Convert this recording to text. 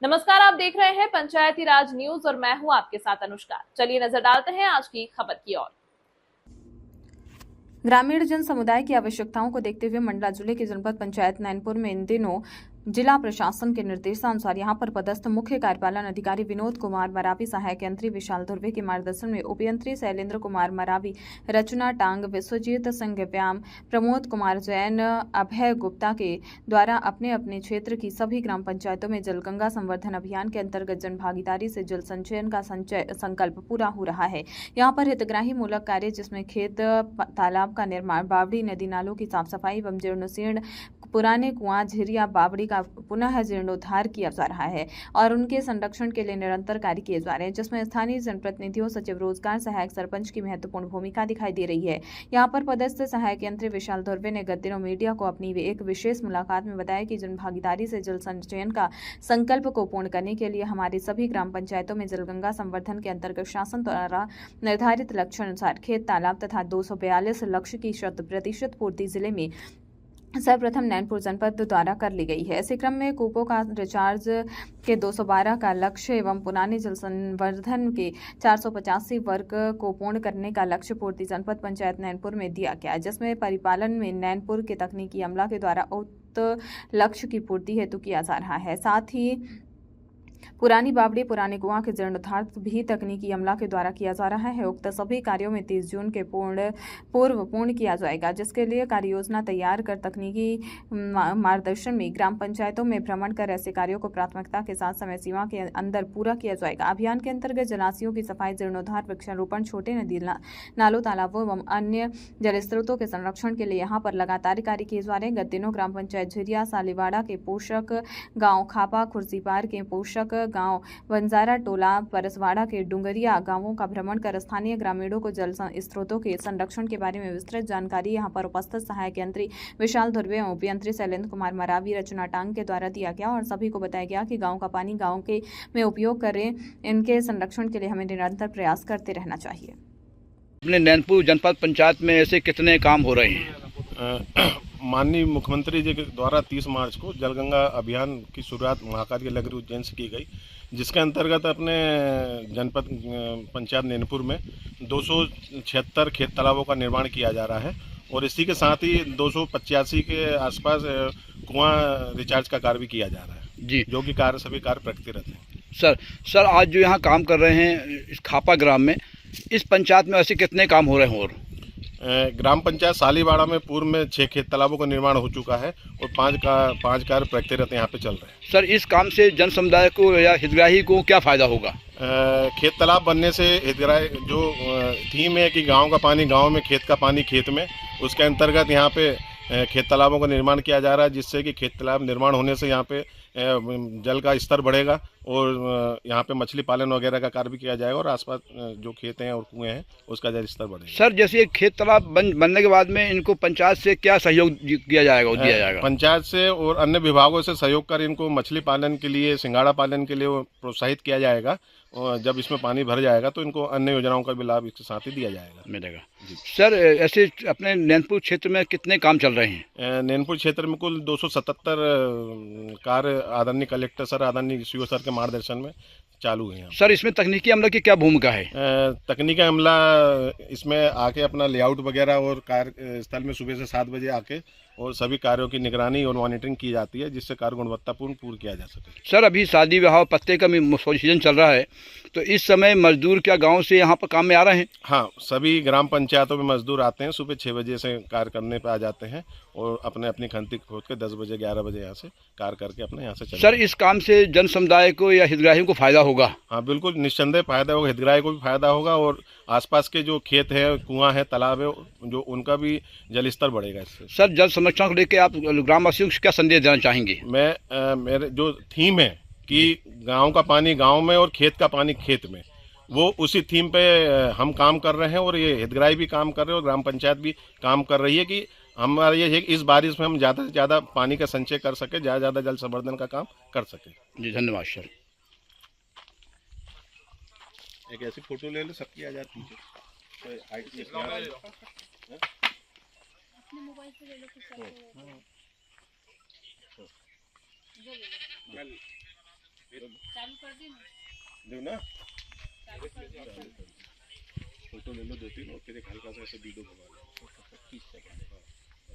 नमस्कार, आप देख रहे हैं पंचायती राज न्यूज और मैं हूं आपके साथ अनुष्का। चलिए नजर डालते हैं आज की खबर की ओर। ग्रामीण जन समुदाय की आवश्यकताओं को देखते हुए मंडला जिले की जनपद पंचायत नैनपुर में इन दिनों जिला प्रशासन के निर्देशानुसार यहां पर पदस्थ मुख्य कार्यपालन अधिकारी विनोद कुमार मरावी, सहायक यंत्री विशाल धुर्वे के मार्गदर्शन में उपयंत्री शैलेंद्र कुमार मरावी, रचना टांग, विश्वजीत सिंह व्याम, प्रमोद कुमार जैन, अभय गुप्ता के द्वारा अपने अपने क्षेत्र की सभी ग्राम पंचायतों में जलगंगा संवर्धन अभियान के अंतर्गत जन भागीदारी से जल संचयन का संकल्प पूरा हो रहा है। यहाँ पर हितग्राही मूलक कार्य जिसमें खेत तालाब का निर्माण, बावड़ी नदी नालों की साफ सफाई एवं जीर्णशीर्ण पुराने कुआं, झिरिया, बावड़ी का पुनः जीर्णोद्धार किया जा रहा है और उनके संरक्षण के लिए निरंतर कार्य किए जा रहे हैं, जिसमें स्थानीय जनप्रतिनिधियों, सचिव रोजगार, सहायक सरपंच की महत्वपूर्ण भूमिका दिखाई दे रही है। यहाँ पर पदस्थ सहायक यंत्री विशाल धुर्वे ने गत दिनों मीडिया को अपनी एक विशेष मुलाकात में बताया कि जन भागीदारी से जल संचयन का संकल्प को पूर्ण करने के लिए हमारी सभी ग्राम पंचायतों में जलगंगा संवर्धन के अंतर्गत शासन द्वारा निर्धारित लक्ष्य अनुसार खेत तालाब तथा 242 लक्ष्य की 100% पूर्ति जिले में सर्वप्रथम नैनपुर जनपद द्वारा कर ली गई है। इसी क्रम में कूपों का रिचार्ज के 212 का लक्ष्य एवं पुराने जल संवर्धन के 485 वर्ग को पूर्ण करने का लक्ष्य पूर्ति जनपद पंचायत नैनपुर में दिया गया, जिसमें परिपालन में नैनपुर के तकनीकी अमला के द्वारा उक्त लक्ष्य की पूर्ति हेतु किया जा रहा है। साथ ही पुरानी बावड़ी, पुराने कुआं के जीर्णोद्धार भी तकनीकी अमला के द्वारा किया जा रहा है। उक्त सभी कार्यों में 30 जून के पूर्व पूर्ण किया जाएगा, जिसके लिए कार्य योजना तैयार कर तकनीकी मार्गदर्शन में ग्राम पंचायतों में भ्रमण कर ऐसे कार्यों को प्राथमिकता के साथ समय सीमा के अंदर पूरा किया जाएगा। अभियान के अंतर्गत जलाशयों की सफाई, जीर्णोद्धार, वृक्षारोपण, छोटे नदी नालों, तालाबों एवं अन्य जल स्रोतों के संरक्षण के लिए यहाँ पर लगातार कार्य किए जा रहे हैं। गत दिनों ग्राम पंचायत झिरिया, सालीवाड़ा के पोषक गाँव, खापा, खुर्सीपार के पोषक गांव, बंजारा टोला, परसवाड़ा के डुंगरिया गांवों का भ्रमण कर स्थानीय ग्रामीणों को जल स्रोतों के संरक्षण के बारे में विस्तृत जानकारी यहां पर उपस्थित सहायक यंत्री विशाल धुर्वे एवं उपयंत्री शैलेंद्र कुमार मरावी, रचना टांग के द्वारा दिया गया और सभी को बताया गया कि गांव का पानी गांव के में उपयोग करें। इनके संरक्षण के लिए हमें निरंतर प्रयास करते रहना चाहिए। अपने नैनपुर जनपद पंचायत में ऐसे कितने काम हो रहे हैं? माननीय मुख्यमंत्री जी के द्वारा 30 मार्च को जलगंगा अभियान की शुरुआत महाकार्य नगरी उज्जैन से की गई, जिसके अंतर्गत अपने जनपद पंचायत नैनपुर में 276 खेत तालाबों का निर्माण किया जा रहा है और इसी के साथ ही 285 के आसपास कुआं रिचार्ज का कार्य भी किया जा रहा है जी, जो कि सभी कार्य प्रगतिरत हैं। सर आज जो यहाँ काम कर रहे हैं इस खापा ग्राम में, इस पंचायत में ऐसे कितने काम हो रहे हैं? और ग्राम पंचायत सालीवाड़ा में पूर्व में 6 खेत तालाबों का निर्माण हो चुका है और 5 कार्य प्रगतिरत यहाँ पे चल रहे हैं। सर, इस काम से जन समुदाय को या हितग्राही को क्या फ़ायदा होगा? खेत तालाब बनने से हितग्राही जो थीम है कि गांव का पानी गांव में, खेत का पानी खेत में, उसके अंतर्गत यहाँ पे खेत तालाबों का निर्माण किया जा रहा है, जिससे कि खेत तालाब निर्माण होने से यहाँ पे जल का स्तर बढ़ेगा और यहाँ पे मछली पालन वगैरह का कार्य भी किया जाएगा और आसपास जो खेत हैं और कुएं हैं उसका जल स्तर बढ़ेगा। सर, जैसे खेत तालाब बनने के बाद में इनको पंचायत से क्या सहयोग किया जाएगा, दिया जाएगा? पंचायत से और अन्य विभागों से सहयोग कर इनको मछली पालन के लिए, सिंगाड़ा पालन के लिए प्रोत्साहित किया जाएगा और जब इसमें पानी भर जाएगा तो इनको अन्य योजनाओं का भी लाभ इसके साथ ही दिया जाएगा, मिलेगा। सर, ऐसे अपने नैनपुर क्षेत्र में कितने काम चल रहे हैं? नैनपुर क्षेत्र में कुल 277 कार्य आदरणीय कलेक्टर सर, आदरणीय सीओ सर के मार्गदर्शन में चालू है। सर, इसमें तकनीकी अमला की क्या भूमिका है? तकनीकी अमला इसमें आके अपना लेआउट वगैरह और कार्य स्थल में सुबह से 7 बजे आके और सभी कार्यों की निगरानी और मॉनिटरिंग की जाती है, जिससे कार्य गुणवत्तापूर्ण पूर्ण किया जा सके। सर, अभी शादी विवाह पत्ते का सीजन चल रहा है, तो इस समय मजदूर क्या गांव से यहाँ पर काम में आ रहे हैं? हाँ, सभी ग्राम पंचायतों में मजदूर आते हैं, सुबह 6 बजे से कार्य करने पर आ जाते हैं और अपनी खंती खोद के 10 बजे 11 बजे यहाँ से कार्य करके अपने यहाँ से चले। सर, इस काम से जन समुदाय को या हितग्राहियों को फायदा होगा? हाँ, बिल्कुल निस्संदेह फायदा होगा, हितग्राही को भी फायदा होगा और आसपास के जो खेत है, कुआं है, तालाब है, जो उनका भी जल स्तर बढ़ेगा इससे। सर, जल संरक्षण को लेकर आप ग्रामवासियों को क्या संदेश देना चाहेंगे? मैं मेरे जो थीम है कि गांव का पानी गांव में और खेत का पानी खेत में, वो उसी थीम पे हम काम कर रहे हैं और ये हितग्राही भी काम कर रहे हैं और ग्राम पंचायत भी काम कर रही है कि हमारा ये है कि इस बारिश में हम ज़्यादा से ज़्यादा पानी का संचय कर सके, ज़्यादा जल संवर्धन का काम कर सके। जी, धन्यवाद सर। एक ऐसी फोटो ले लो, सबकी आ जाती है। मोबाइल से ले लो। चालू कर दी ना दो ना चालू कर दी फोटो ले लो 2-3 और फिर एक हल्का सा ऐसे वीडियो घुमा लो 25 सेकंड